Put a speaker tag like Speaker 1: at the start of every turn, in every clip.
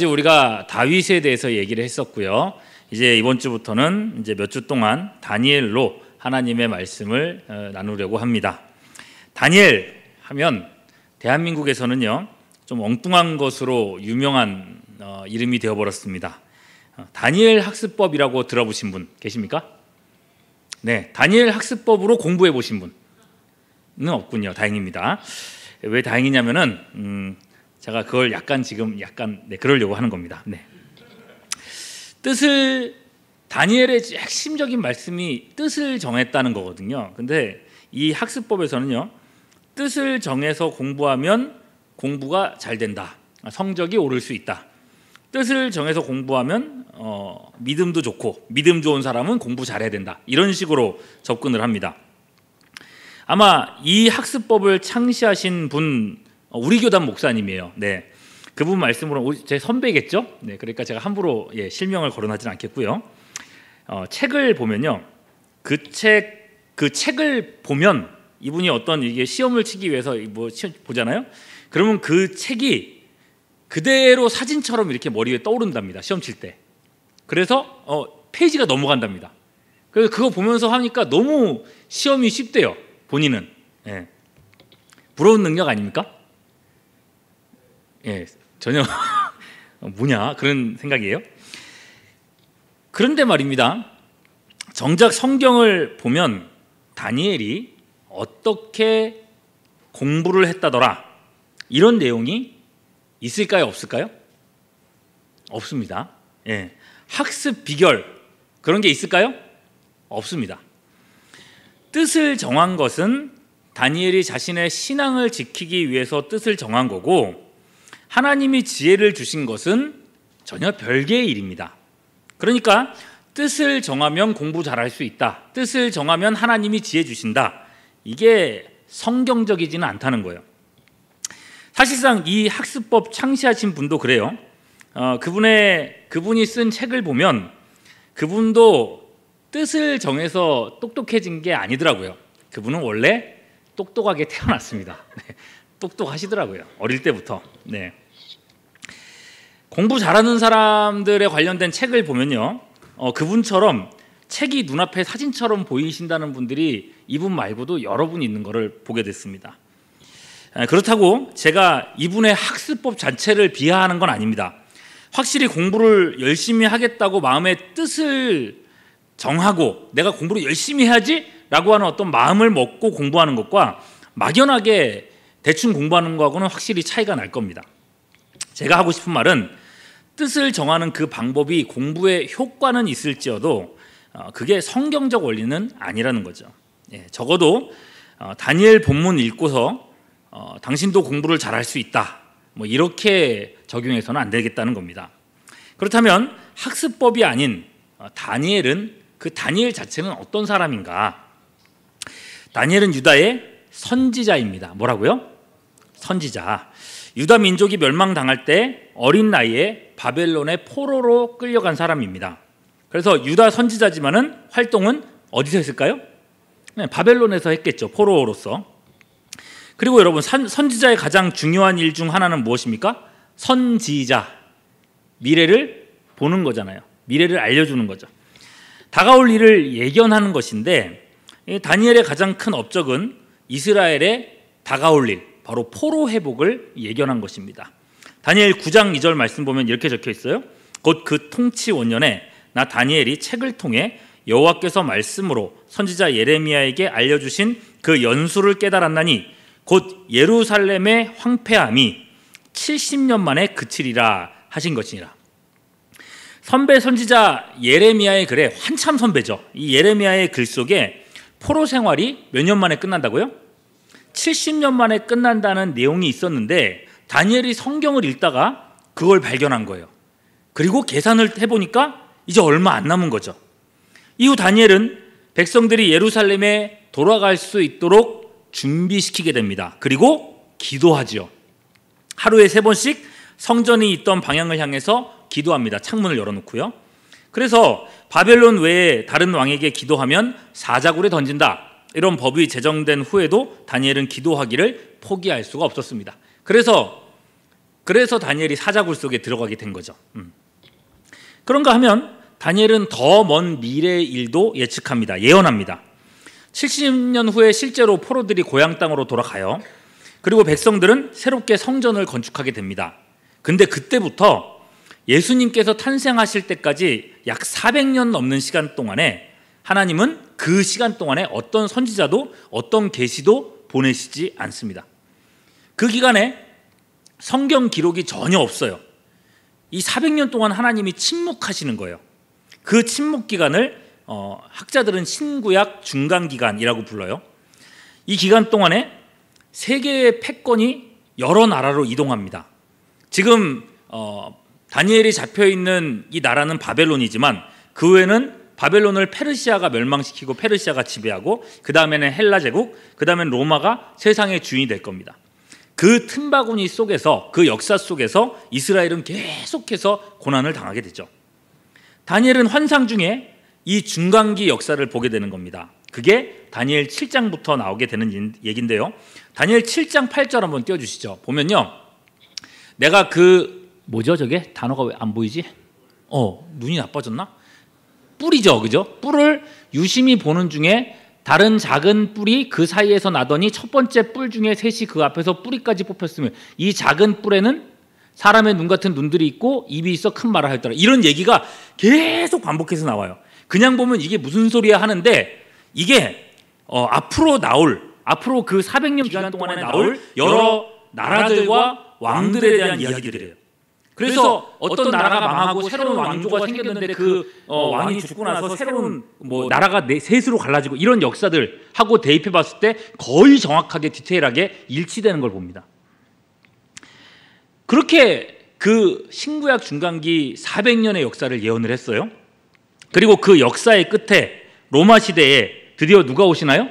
Speaker 1: 우리가 다윗에 대해서 얘기를 했었고요. 이제 이번 주부터는 이제 몇 주 동안 다니엘로 하나님의 말씀을 나누려고 합니다. 다니엘 하면 대한민국에서는요 좀 엉뚱한 것으로 유명한 이름이 되어버렸습니다. 다니엘 학습법이라고 들어보신 분 계십니까? 네, 다니엘 학습법으로 공부해 보신 분은 없군요. 다행입니다. 왜 다행이냐면은 제가 그걸 약간 그러려고 하는 겁니다. 네. 다니엘의 핵심적인 말씀이 뜻을 정했다는 거거든요. 근데 이 학습법에서는요, 뜻을 정해서 공부하면 공부가 잘 된다. 성적이 오를 수 있다. 뜻을 정해서 공부하면 믿음도 좋고 믿음 좋은 사람은 공부 잘해야 된다. 이런 식으로 접근을 합니다. 아마 이 학습법을 창시하신 분 우리 교단 목사님이에요. 네, 그분 말씀으로 제 선배겠죠. 네, 그러니까 제가 함부로 실명을 거론하지는 않겠고요. 책을 보면요, 그 책을 보면 이분이 어떤 이게 시험을 치기 위해서 뭐 시험 보잖아요. 그러면 그 책이 그대로 사진처럼 이렇게 머리 위에 떠오른답니다. 시험 칠 때. 그래서 페이지가 넘어간답니다. 그래서 그거 보면서 하니까 너무 시험이 쉽대요. 본인은. 예. 부러운 능력 아닙니까? 예, 전혀 뭐냐 그런 생각이에요. 그런데 말입니다. 정작 성경을 보면 다니엘이 어떻게 공부를 했다더라 이런 내용이 있을까요? 없을까요? 없습니다. 예. 학습 비결 그런 게 있을까요? 없습니다. 뜻을 정한 것은 다니엘이 자신의 신앙을 지키기 위해서 뜻을 정한 거고, 하나님이 지혜를 주신 것은 전혀 별개의 일입니다. 그러니까 뜻을 정하면 공부 잘할 수 있다. 뜻을 정하면 하나님이 지혜 주신다. 이게 성경적이지는 않다는 거예요. 사실상 이 학습법 창시하신 분도 그래요. 그분이 쓴 책을 보면 그분도 뜻을 정해서 똑똑해진 게 아니더라고요. 그분은 원래 똑똑하게 태어났습니다. 똑똑하시더라고요. 어릴 때부터. 네. 공부 잘하는 사람들에 관련된 책을 보면요, 그분처럼 책이 눈앞에 사진처럼 보이신다는 분들이 이분 말고도 여러 분 있는 것을 보게 됐습니다. 그렇다고 제가 이분의 학습법 자체를 비하하는 건 아닙니다. 확실히 공부를 열심히 하겠다고 마음의 뜻을 정하고 내가 공부를 열심히 해야지 라고 하는 어떤 마음을 먹고 공부하는 것과 막연하게 대충 공부하는 거하고는 확실히 차이가 날 겁니다. 제가 하고 싶은 말은 뜻을 정하는 그 방법이 공부에 효과는 있을지어도 그게 성경적 원리는 아니라는 거죠. 적어도 다니엘 본문 읽고서 당신도 공부를 잘할 수 있다, 뭐 이렇게 적용해서는 안 되겠다는 겁니다. 그렇다면 학습법이 아닌 다니엘은 그 다니엘 자체는 어떤 사람인가? 다니엘은 유다의 선지자입니다. 뭐라고요? 선지자. 유다 민족이 멸망당할 때 어린 나이에 바벨론의 포로로 끌려간 사람입니다. 그래서 유다 선지자지만은 활동은 어디서 했을까요? 네, 바벨론에서 했겠죠. 포로로서. 그리고 여러분, 선지자의 가장 중요한 일 중 하나는 무엇입니까? 선지자. 미래를 보는 거잖아요. 미래를 알려주는 거죠. 다가올 일을 예견하는 것인데, 다니엘의 가장 큰 업적은 이스라엘의 다가올 일, 바로 포로 회복을 예견한 것입니다. 다니엘 9장 2절 말씀 보면 이렇게 적혀 있어요. 곧 그 통치 원년에 나 다니엘이 책을 통해 여호와께서 말씀으로 선지자 예레미야에게 알려주신 그 연수를 깨달았나니 곧 예루살렘의 황폐함이 70년 만에 그치리라 하신 것이니라. 선배 선지자 예레미야의 글에, 한참 선배죠. 이 예레미야의 글 속에 포로 생활이 몇 년 만에 끝난다고요? 70년 만에 끝난다는 내용이 있었는데 다니엘이 성경을 읽다가 그걸 발견한 거예요. 그리고 계산을 해보니까 이제 얼마 안 남은 거죠. 이후 다니엘은 백성들이 예루살렘에 돌아갈 수 있도록 준비시키게 됩니다. 그리고 기도하죠. 하루에 3번씩 성전이 있던 방향을 향해서 기도합니다. 창문을 열어놓고요. 그래서 바벨론 외에 다른 왕에게 기도하면 사자굴에 던진다, 이런 법이 제정된 후에도 다니엘은 기도하기를 포기할 수가 없었습니다. 그래서 그래서 다니엘이 사자굴 속에 들어가게 된 거죠. 그런가 하면 다니엘은 더 먼 미래의 일도 예측합니다. 예언합니다. 70년 후에 실제로 포로들이 고향 땅으로 돌아가요. 그리고 백성들은 새롭게 성전을 건축하게 됩니다. 근데 그때부터 예수님께서 탄생하실 때까지 약 400년 넘는 시간 동안에 하나님은 그 시간 동안에 어떤 선지자도 어떤 계시도 보내시지 않습니다. 그 기간에 성경 기록이 전혀 없어요. 이 400년 동안 하나님이 침묵하시는 거예요. 그 침묵 기간을 학자들은 신구약 중간기간이라고 불러요. 이 기간 동안에 세계의 패권이 여러 나라로 이동합니다. 지금 다니엘이 잡혀있는 이 나라는 바벨론이지만 그 외에는 바벨론을 페르시아가 멸망시키고 페르시아가 지배하고 그 다음에는 헬라 제국, 그 다음엔 로마가 세상의 주인이 될 겁니다. 그 틈바구니 속에서, 그 역사 속에서 이스라엘은 계속해서 고난을 당하게 되죠. 다니엘은 환상 중에 이 중간기 역사를 보게 되는 겁니다. 그게 다니엘 7장부터 나오게 되는 얘기인데요. 다니엘 7장 8절 한번 띄워주시죠. 보면요, 내가 뭐죠 저게? 단어가 왜 안 보이지? 눈이 나빠졌나? 뿔이죠, 그죠? 뿔을 유심히 보는 중에 다른 작은 뿔이 그 사이에서 나더니 첫 번째 뿔 중에 셋이 그 앞에서 뿌리까지 뽑혔으며 이 작은 뿔에는 사람의 눈 같은 눈들이 있고 입이 있어 큰 말을 하였더라. 이런 얘기가 계속 반복해서 나와요. 그냥 보면 이게 무슨 소리야 하는데 이게 앞으로 그 400년 기간 동안에 나올 여러 나라들과 왕들에 대한 이야기들이에요. 그래서 어떤 나라가 망하고 새로운 왕조가 생겼는데 그 왕이 죽고 나서 새로운 나라가 셋으로 갈라지고 이런 역사들하고 대입해 봤을 때 거의 정확하게 디테일하게 일치되는 걸 봅니다. 그렇게 그 신구약 중간기 400년의 역사를 예언을 했어요. 그리고 그 역사의 끝에 로마 시대에 드디어 누가 오시나요?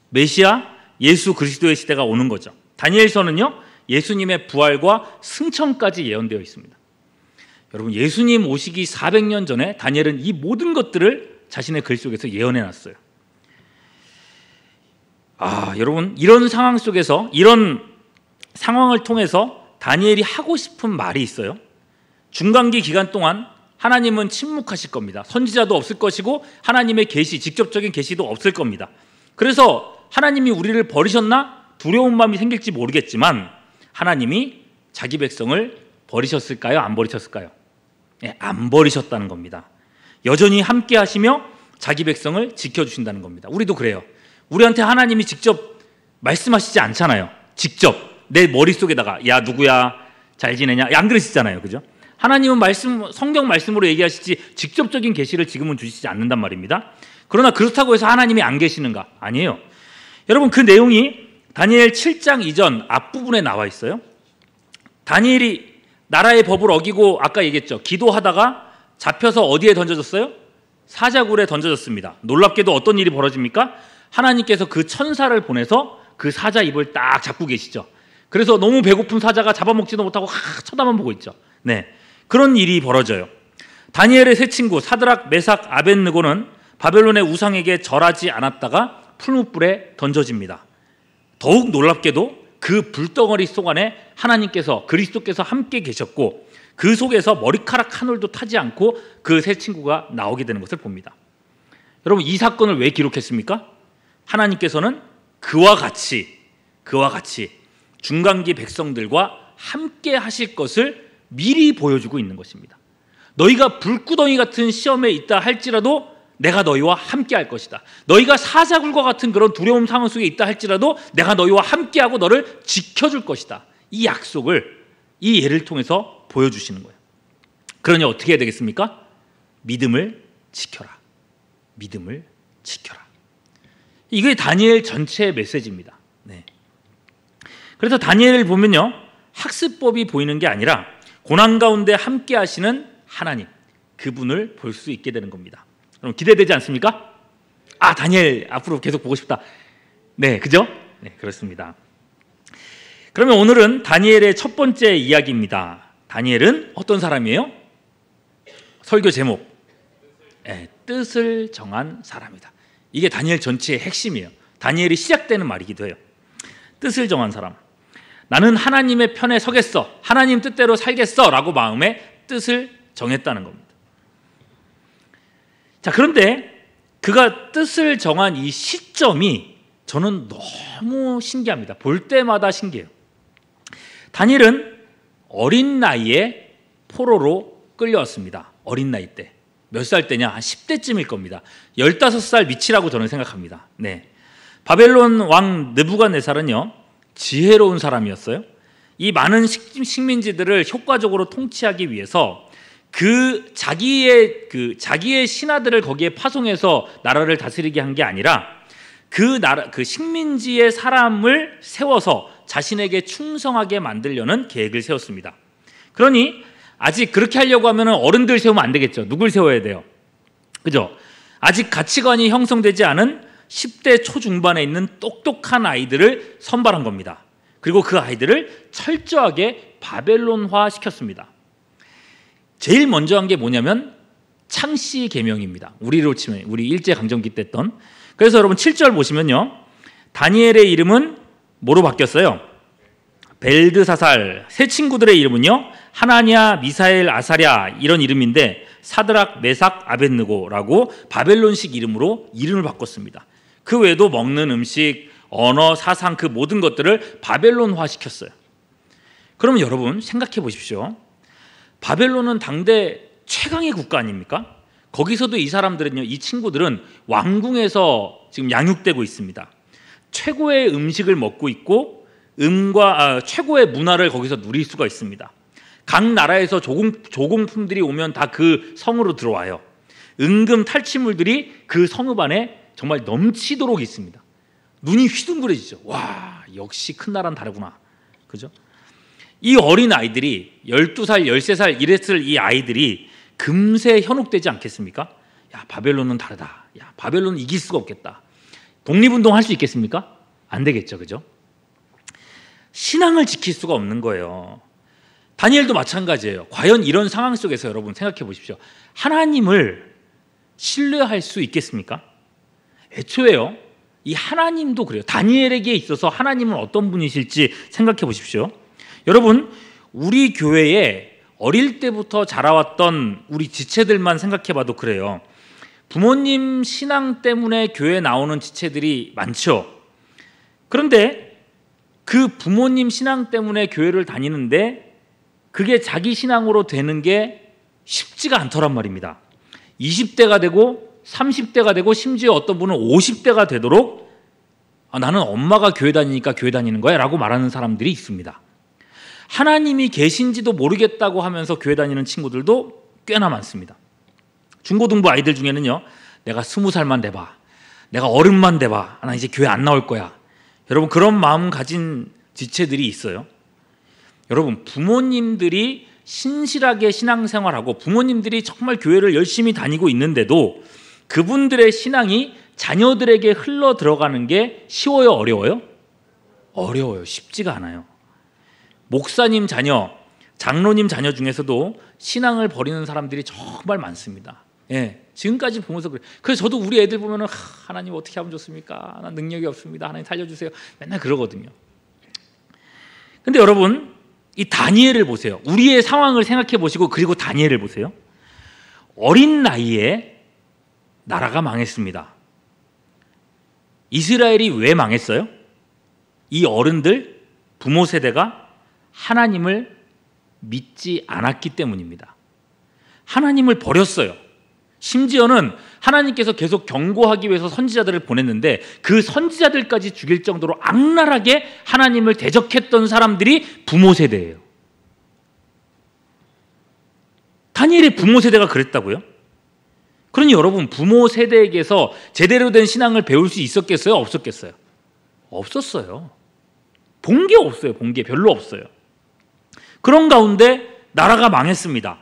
Speaker 1: 메시아 예수 그리스도의 시대가 오는 거죠. 다니엘서는요, 예수님의 부활과 승천까지 예언되어 있습니다. 여러분, 예수님 오시기 400년 전에 다니엘은 이 모든 것들을 자신의 글 속에서 예언해 놨어요. 여러분, 이런 상황 속에서, 이런 상황을 통해서 다니엘이 하고 싶은 말이 있어요. 중간기 기간 동안 하나님은 침묵하실 겁니다. 선지자도 없을 것이고 하나님의 계시, 직접적인 계시도 없을 겁니다. 그래서 하나님이 우리를 버리셨나 두려운 마음이 생길지 모르겠지만 하나님이 자기 백성을 버리셨을까요? 안 버리셨을까요? 네, 안 버리셨다는 겁니다. 여전히 함께 하시며 자기 백성을 지켜주신다는 겁니다. 우리도 그래요. 우리한테 하나님이 직접 말씀하시지 않잖아요. 직접 내 머릿속에다가 야 누구야 잘 지내냐 안 그러시잖아요. 그죠? 하나님은 성경 말씀으로 얘기하시지 직접적인 계시를 지금은 주시지 않는단 말입니다. 그러나 그렇다고 해서 하나님이 안 계시는가? 아니에요. 여러분, 그 내용이 다니엘 7장 이전 앞부분에 나와 있어요. 다니엘이 나라의 법을 어기고 아까 얘기했죠. 기도하다가 잡혀서 어디에 던져졌어요? 사자굴에 던져졌습니다. 놀랍게도 어떤 일이 벌어집니까? 하나님께서 그 천사를 보내서 그 사자 입을 딱 잡고 계시죠. 그래서 너무 배고픈 사자가 잡아먹지도 못하고 쳐다만 보고 있죠. 네, 그런 일이 벌어져요. 다니엘의 세 친구 사드락, 메삭, 아벳느고는 바벨론의 우상에게 절하지 않았다가 풀무불에 던져집니다. 더욱 놀랍게도 그 불덩어리 속 안에 하나님께서, 그리스도께서 함께 계셨고 그 속에서 머리카락 한 올도 타지 않고 그 세 친구가 나오게 되는 것을 봅니다. 여러분, 이 사건을 왜 기록했습니까? 하나님께서는 그와 같이 중간기 백성들과 함께 하실 것을 미리 보여주고 있는 것입니다. 너희가 불구덩이 같은 시험에 있다 할지라도 내가 너희와 함께 할 것이다. 너희가 사자굴과 같은 그런 두려움 상황 속에 있다 할지라도 내가 너희와 함께하고 너를 지켜줄 것이다. 이 약속을 이 예를 통해서 보여주시는 거예요. 그러니 어떻게 해야 되겠습니까? 믿음을 지켜라. 믿음을 지켜라. 이게 다니엘 전체의 메시지입니다. 네. 그래서 다니엘을 보면요, 학습법이 보이는 게 아니라 고난 가운데 함께 하시는 하나님, 그분을 볼 수 있게 되는 겁니다. 그럼 기대되지 않습니까? 다니엘 앞으로 계속 보고 싶다. 네, 그죠? 네, 그렇습니다. 그러면 오늘은 다니엘의 첫 번째 이야기입니다. 다니엘은 어떤 사람이에요? 설교 제목, 뜻을 정한 사람이다. 이게 다니엘 전체의 핵심이에요. 다니엘이 시작되는 말이기도 해요. 뜻을 정한 사람. 나는 하나님의 편에 서겠어, 하나님 뜻대로 살겠어 라고 마음의 뜻을 정했다는 겁니다. 자, 그런데 그가 뜻을 정한 이 시점이 저는 너무 신기합니다. 볼 때마다 신기해요. 다니엘은 어린 나이에 포로로 끌려왔습니다. 어린 나이 때. 몇 살 때냐? 한 10대쯤일 겁니다. 15살 미치라고 저는 생각합니다. 네. 바벨론 왕 느부갓네살은요, 지혜로운 사람이었어요. 이 많은 식민지들을 효과적으로 통치하기 위해서 자기의 신하들을 거기에 파송해서 나라를 다스리게 한 게 아니라 그 식민지의 사람을 세워서 자신에게 충성하게 만들려는 계획을 세웠습니다. 그러니 아직 그렇게 하려고 하면 어른들 세우면 안 되겠죠. 누굴 세워야 돼요? 그죠? 아직 가치관이 형성되지 않은 10대 초중반에 있는 똑똑한 아이들을 선발한 겁니다. 그리고 그 아이들을 철저하게 바벨론화 시켰습니다. 제일 먼저 한 게 뭐냐면 창씨 계명입니다. 우리로 치면 우리 일제강점기 때 했던. 그래서 여러분 7절 보시면요, 다니엘의 이름은 뭐로 바뀌었어요? 벨드사살. 세 친구들의 이름은요, 하나냐, 미사엘, 아사랴 이런 이름인데 사드락, 메삭, 아벳느고라고 바벨론식 이름으로 이름을 바꿨습니다. 그 외에도 먹는 음식, 언어, 사상 그 모든 것들을 바벨론화 시켰어요. 그러면 여러분 생각해 보십시오. 바벨론은 당대 최강의 국가 아닙니까? 거기서도 이 사람들은요, 이 친구들은 왕궁에서 지금 양육되고 있습니다. 최고의 음식을 먹고 있고 최고의 문화를 거기서 누릴 수가 있습니다. 각 나라에서 조공품들이 오면 다 그 성으로 들어와요. 은금 탈취물들이 그 성읍 안에 정말 넘치도록 있습니다. 눈이 휘둥그레지죠. 와, 역시 큰 나라는 다르구나. 그죠? 이 어린 아이들이 12살, 13살 이랬을 이 아이들이 금세 현혹되지 않겠습니까? 야, 바벨론은 다르다. 야, 바벨론은 이길 수가 없겠다. 독립운동 할 수 있겠습니까? 안 되겠죠. 그죠? 신앙을 지킬 수가 없는 거예요. 다니엘도 마찬가지예요. 과연 이런 상황 속에서 여러분 생각해 보십시오. 하나님을 신뢰할 수 있겠습니까? 애초에요, 이 하나님도 그래요. 다니엘에게 있어서 하나님은 어떤 분이실지 생각해 보십시오. 여러분, 우리 교회에 어릴 때부터 자라왔던 우리 지체들만 생각해 봐도 그래요. 부모님 신앙 때문에 교회에 나오는 지체들이 많죠. 그런데 그 부모님 신앙 때문에 교회를 다니는데 그게 자기 신앙으로 되는 게 쉽지가 않더란 말입니다. 20대가 되고 30대가 되고 심지어 어떤 분은 50대가 되도록 나는 엄마가 교회 다니니까 교회 다니는 거야 라고 말하는 사람들이 있습니다. 하나님이 계신지도 모르겠다고 하면서 교회 다니는 친구들도 꽤나 많습니다. 중고등부 아이들 중에는요, 내가 20살만 돼봐, 내가 어른만 돼봐, 나 이제 교회 안 나올 거야. 여러분, 그런 마음 가진 지체들이 있어요. 여러분, 부모님들이 신실하게 신앙생활하고 부모님들이 정말 교회를 열심히 다니고 있는데도 그분들의 신앙이 자녀들에게 흘러 들어가는 게 쉬워요? 어려워요? 어려워요. 쉽지가 않아요. 목사님 자녀, 장로님 자녀 중에서도 신앙을 버리는 사람들이 정말 많습니다. 예, 지금까지 보면서 그래요. 그래서 저도 우리 애들 보면은 하나님 어떻게 하면 좋습니까? 난 능력이 없습니다. 하나님 살려주세요. 맨날 그러거든요. 근데 여러분, 이 다니엘을 보세요. 우리의 상황을 생각해 보시고 그리고 다니엘을 보세요. 어린 나이에 나라가 망했습니다. 이스라엘이 왜 망했어요? 이 어른들, 부모 세대가 하나님을 믿지 않았기 때문입니다. 하나님을 버렸어요. 심지어는 하나님께서 계속 경고하기 위해서 선지자들을 보냈는데 그 선지자들까지 죽일 정도로 악랄하게 하나님을 대적했던 사람들이 부모 세대예요. 다니엘의 부모 세대가 그랬다고요? 그러니 여러분, 부모 세대에게서 제대로 된 신앙을 배울 수 있었겠어요? 없었겠어요? 없었어요. 본 게 없어요. 본 게 별로 없어요. 그런 가운데 나라가 망했습니다.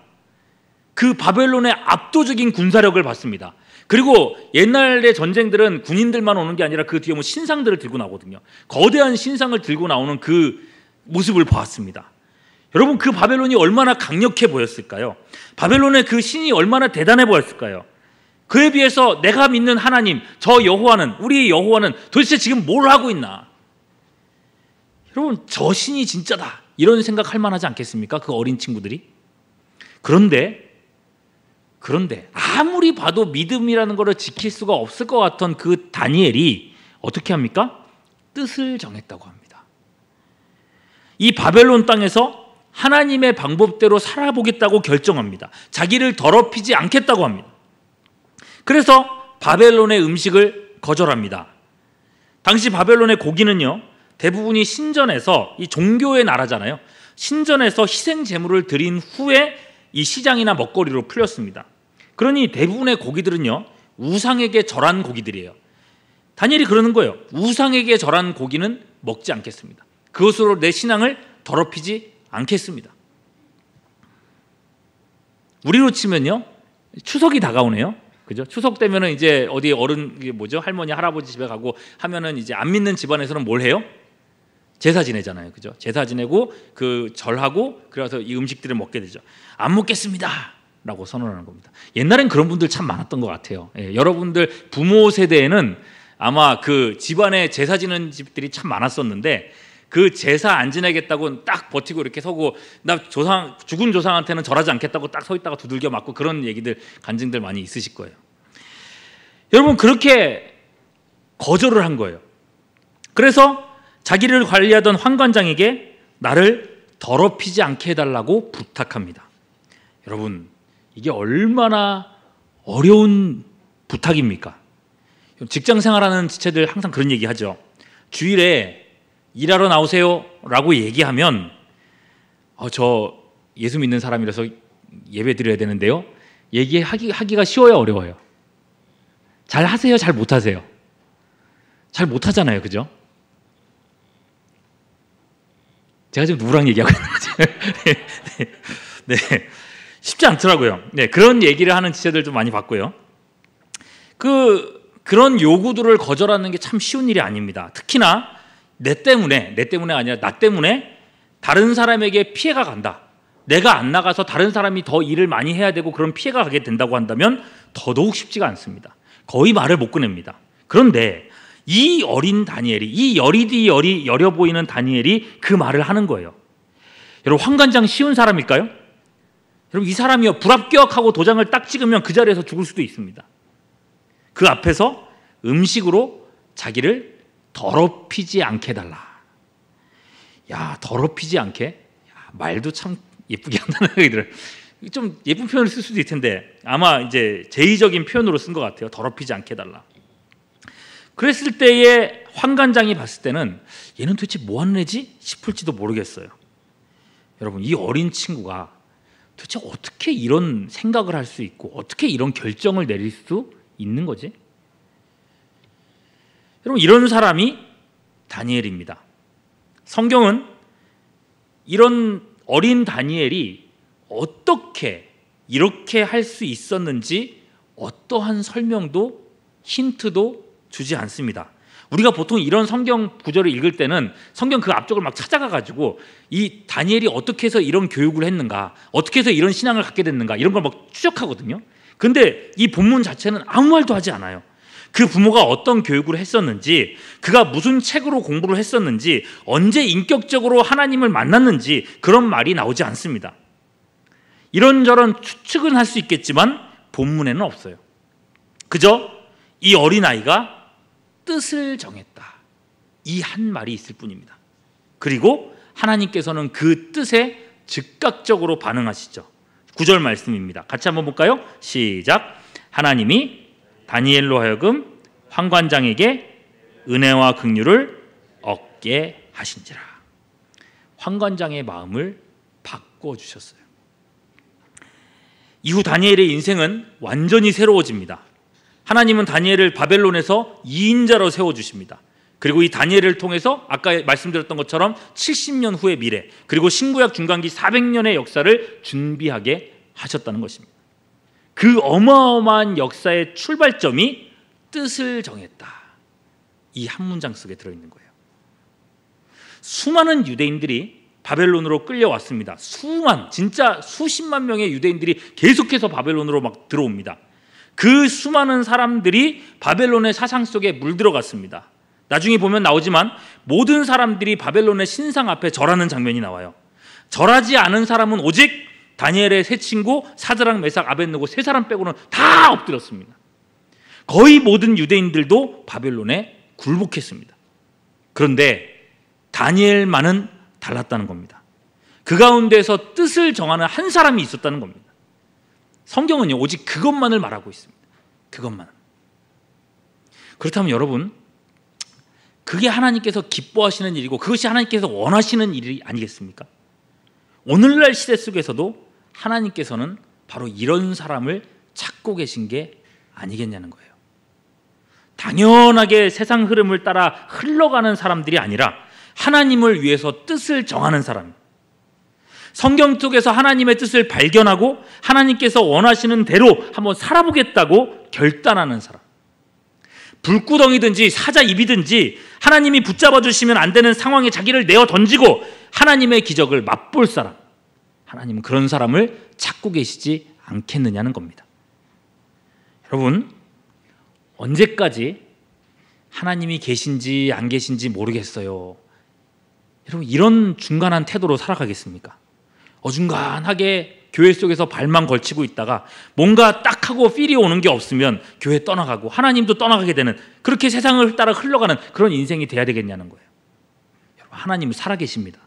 Speaker 1: 그 바벨론의 압도적인 군사력을 봤습니다. 그리고 옛날의 전쟁들은 군인들만 오는 게 아니라 그 뒤에 뭐 신상들을 들고 나오거든요. 거대한 신상을 들고 나오는 그 모습을 보았습니다. 여러분, 그 바벨론이 얼마나 강력해 보였을까요? 바벨론의 그 신이 얼마나 대단해 보였을까요? 그에 비해서 내가 믿는 하나님, 저 여호와는, 우리 여호와는 도대체 지금 뭘 하고 있나? 여러분, 저 신이 진짜다 이런 생각할 만하지 않겠습니까? 그 어린 친구들이. 그런데 아무리 봐도 믿음이라는 것을 지킬 수가 없을 것 같던 그 다니엘이 어떻게 합니까? 뜻을 정했다고 합니다. 이 바벨론 땅에서 하나님의 방법대로 살아보겠다고 결정합니다. 자기를 더럽히지 않겠다고 합니다. 그래서 바벨론의 음식을 거절합니다. 당시 바벨론의 고기는요, 대부분이 신전에서, 이 종교의 나라잖아요, 신전에서 희생 제물을 드린 후에 이 시장이나 먹거리로 풀렸습니다. 그러니 대부분의 고기들은요, 우상에게 절한 고기들이에요. 다니엘이 그러는 거예요. 우상에게 절한 고기는 먹지 않겠습니다. 그것으로 내 신앙을 더럽히지 않겠습니다. 우리로 치면요, 추석이 다가오네요. 그죠? 추석 되면은 이제 어디 어른, 할머니 할아버지 집에 가고 하면은 이제 안 믿는 집안에서는 뭘 해요? 제사 지내잖아요. 그죠? 제사 지내고 그 절하고, 그래서 이 음식들을 먹게 되죠. 안 먹겠습니다 라고 선언하는 겁니다. 옛날엔 그런 분들 참 많았던 것 같아요. 예, 여러분들 부모 세대에는 아마 그 집안에 제사 지는 집들이 참 많았었는데, 그 제사 안 지내겠다고 딱 버티고 이렇게 서고, 나 죽은 조상한테는 절하지 않겠다고 딱 서 있다가 두들겨 맞고, 그런 얘기들, 간증들 많이 있으실 거예요. 여러분, 그렇게 거절을 한 거예요. 그래서 자기를 관리하던 환관장에게 나를 더럽히지 않게 해달라고 부탁합니다. 여러분, 이게 얼마나 어려운 부탁입니까? 직장 생활하는 지체들 항상 그런 얘기 하죠. 주일에 일하러 나오세요 라고 얘기하면 저 예수 믿는 사람이라서 예배 드려야 되는데요, 얘기하기가 쉬워요, 어려워요? 잘 하세요, 잘 못하세요? 잘 못하잖아요, 그죠? 제가 지금 누구랑 얘기하고 있는 거지? 네, 쉽지 않더라고요. 네, 그런 얘기를 하는 지체들도 많이 봤고요. 그런 요구들을 거절하는 게 참 쉬운 일이 아닙니다. 특히나 내 때문에 아니라 나 때문에 다른 사람에게 피해가 간다, 내가 안 나가서 다른 사람이 더 일을 많이 해야 되고 그런 피해가 가게 된다고 한다면 더더욱 쉽지가 않습니다. 거의 말을 못 꺼냅니다. 그런데 이 어린 다니엘이, 이 여려 보이는 다니엘이 그 말을 하는 거예요. 여러분, 환관장 쉬운 사람일까요? 여러분, 이 사람이요, 불합격하고 도장을 딱 찍으면 그 자리에서 죽을 수도 있습니다. 그 앞에서 음식으로 자기를 더럽히지 않게 해달라. 야, 더럽히지 않게? 야, 말도 참 예쁘게 한다는 생각이 들어요. 좀 예쁜 표현을 쓸 수도 있을 텐데 아마 이제 제의적인 표현으로 쓴 것 같아요. 더럽히지 않게 해달라. 그랬을 때에 환관장이 봤을 때는 얘는 도대체 뭐 하는 애지 싶을지도 모르겠어요. 여러분, 이 어린 친구가 도대체 어떻게 이런 생각을 할 수 있고 어떻게 이런 결정을 내릴 수 있는 거지? 여러분, 이런 사람이 다니엘입니다. 성경은 이런 어린 다니엘이 어떻게 이렇게 할 수 있었는지 어떠한 설명도 힌트도 주지 않습니다. 우리가 보통 이런 성경 구절을 읽을 때는 성경 그 앞쪽을 막 찾아가가지고 이 다니엘이 어떻게 해서 이런 교육을 했는가, 어떻게 해서 이런 신앙을 갖게 됐는가, 이런 걸 막 추적하거든요. 근데 이 본문 자체는 아무 말도 하지 않아요. 그 부모가 어떤 교육을 했었는지, 그가 무슨 책으로 공부를 했었는지, 언제 인격적으로 하나님을 만났는지 그런 말이 나오지 않습니다. 이런저런 추측은 할 수 있겠지만 본문에는 없어요. 그저 이 어린아이가 뜻을 정했다, 이 한 말이 있을 뿐입니다. 그리고 하나님께서는 그 뜻에 즉각적으로 반응하시죠. 9절 말씀입니다. 같이 한번 볼까요? 시작. 하나님이 다니엘로 하여금 환관장에게 은혜와 긍휼을 얻게 하신지라. 환관장의 마음을 바꿔주셨어요. 이후 다니엘의 인생은 완전히 새로워집니다. 하나님은 다니엘을 바벨론에서 2인자로 세워주십니다. 그리고 이 다니엘을 통해서 아까 말씀드렸던 것처럼 70년 후의 미래, 그리고 신구약 중간기 400년의 역사를 준비하게 하셨다는 것입니다. 그 어마어마한 역사의 출발점이 뜻을 정했다, 이 한 문장 속에 들어있는 거예요. 수많은 유대인들이 바벨론으로 끌려왔습니다. 진짜 수십만 명의 유대인들이 계속해서 바벨론으로 막 들어옵니다. 그 수많은 사람들이 바벨론의 사상 속에 물들어갔습니다. 나중에 보면 나오지만 모든 사람들이 바벨론의 신상 앞에 절하는 장면이 나와요. 절하지 않은 사람은 오직 다니엘의 세 친구 사드락, 메삭, 아벳느고 세 사람 빼고는 다 엎드렸습니다. 거의 모든 유대인들도 바벨론에 굴복했습니다. 그런데 다니엘만은 달랐다는 겁니다. 그 가운데서 뜻을 정하는 한 사람이 있었다는 겁니다. 성경은요, 오직 그것만을 말하고 있습니다. 그것만. 그렇다면 여러분, 그게 하나님께서 기뻐하시는 일이고 그것이 하나님께서 원하시는 일이 아니겠습니까? 오늘날 시대 속에서도 하나님께서는 바로 이런 사람을 찾고 계신 게 아니겠냐는 거예요. 당연하게 세상 흐름을 따라 흘러가는 사람들이 아니라 하나님을 위해서 뜻을 정하는 사람, 성경 속에서 하나님의 뜻을 발견하고 하나님께서 원하시는 대로 한번 살아보겠다고 결단하는 사람, 불구덩이든지 사자입이든지 하나님이 붙잡아 주시면 안 되는 상황에 자기를 내어 던지고 하나님의 기적을 맛볼 사람, 하나님은 그런 사람을 찾고 계시지 않겠느냐는 겁니다. 여러분, 언제까지 하나님이 계신지 안 계신지 모르겠어요, 여러분, 이런 중간한 태도로 살아가겠습니까? 어중간하게 교회 속에서 발만 걸치고 있다가 뭔가 딱 하고 필이 오는 게 없으면 교회 떠나가고 하나님도 떠나가게 되는, 그렇게 세상을 따라 흘러가는 그런 인생이 돼야 되겠냐는 거예요. 여러분, 하나님은 살아계십니다.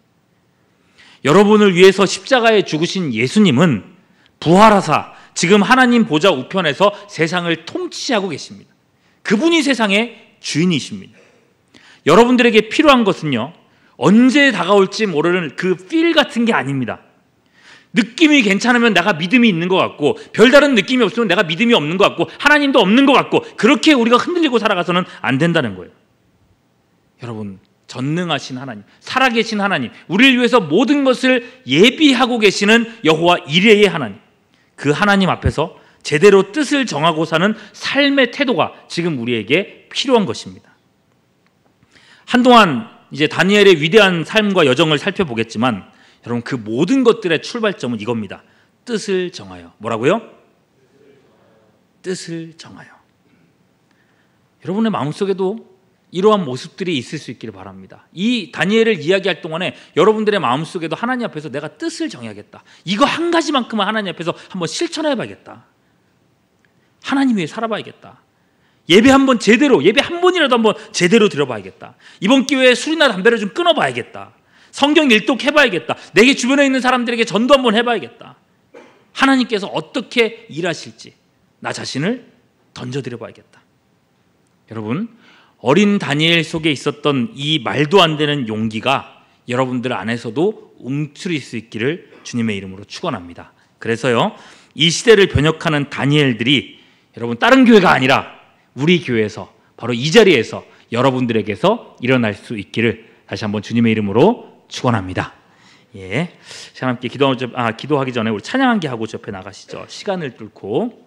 Speaker 1: 여러분을 위해서 십자가에 죽으신 예수님은 부활하사 지금 하나님 보좌 우편에서 세상을 통치하고 계십니다. 그분이 세상의 주인이십니다. 여러분들에게 필요한 것은요, 언제 다가올지 모르는 그 필 같은 게 아닙니다. 느낌이 괜찮으면 내가 믿음이 있는 것 같고, 별다른 느낌이 없으면 내가 믿음이 없는 것 같고, 하나님도 없는 것 같고, 그렇게 우리가 흔들리고 살아가서는 안 된다는 거예요. 여러분, 전능하신 하나님, 살아계신 하나님, 우리를 위해서 모든 것을 예비하고 계시는 여호와 이레의 하나님, 그 하나님 앞에서 제대로 뜻을 정하고 사는 삶의 태도가 지금 우리에게 필요한 것입니다. 한동안 이제 다니엘의 위대한 삶과 여정을 살펴보겠지만, 여러분, 그 모든 것들의 출발점은 이겁니다. 뜻을 정하여. 뭐라고요? 뜻을 정하여. 여러분의 마음속에도 이러한 모습들이 있을 수 있기를 바랍니다. 이 다니엘을 이야기할 동안에 여러분들의 마음속에도 하나님 앞에서 내가 뜻을 정해야겠다, 이거 한 가지만큼은 하나님 앞에서 한번 실천해봐야겠다, 하나님 위해 살아봐야겠다, 예배 한번 제대로, 예배 한 번이라도 한번 제대로 드려봐야겠다, 이번 기회에 술이나 담배를 좀 끊어봐야겠다, 성경 일독해봐야겠다, 내게 주변에 있는 사람들에게 전도 한번 해봐야겠다, 하나님께서 어떻게 일하실지 나 자신을 던져드려봐야겠다. 여러분, 어린 다니엘 속에 있었던 이 말도 안 되는 용기가 여러분들 안에서도 움츠릴 수 있기를 주님의 이름으로 축원합니다. 그래서요, 이 시대를 변혁하는 다니엘들이 여러분 다른 교회가 아니라 우리 교회에서, 바로 이 자리에서 여러분들에게서 일어날 수 있기를 다시 한번 주님의 이름으로 축원합니다. 예, 시간 함께 기도하기 전에 우리 찬양 한 개 하고 저 옆에 나가시죠. 시간을 뚫고.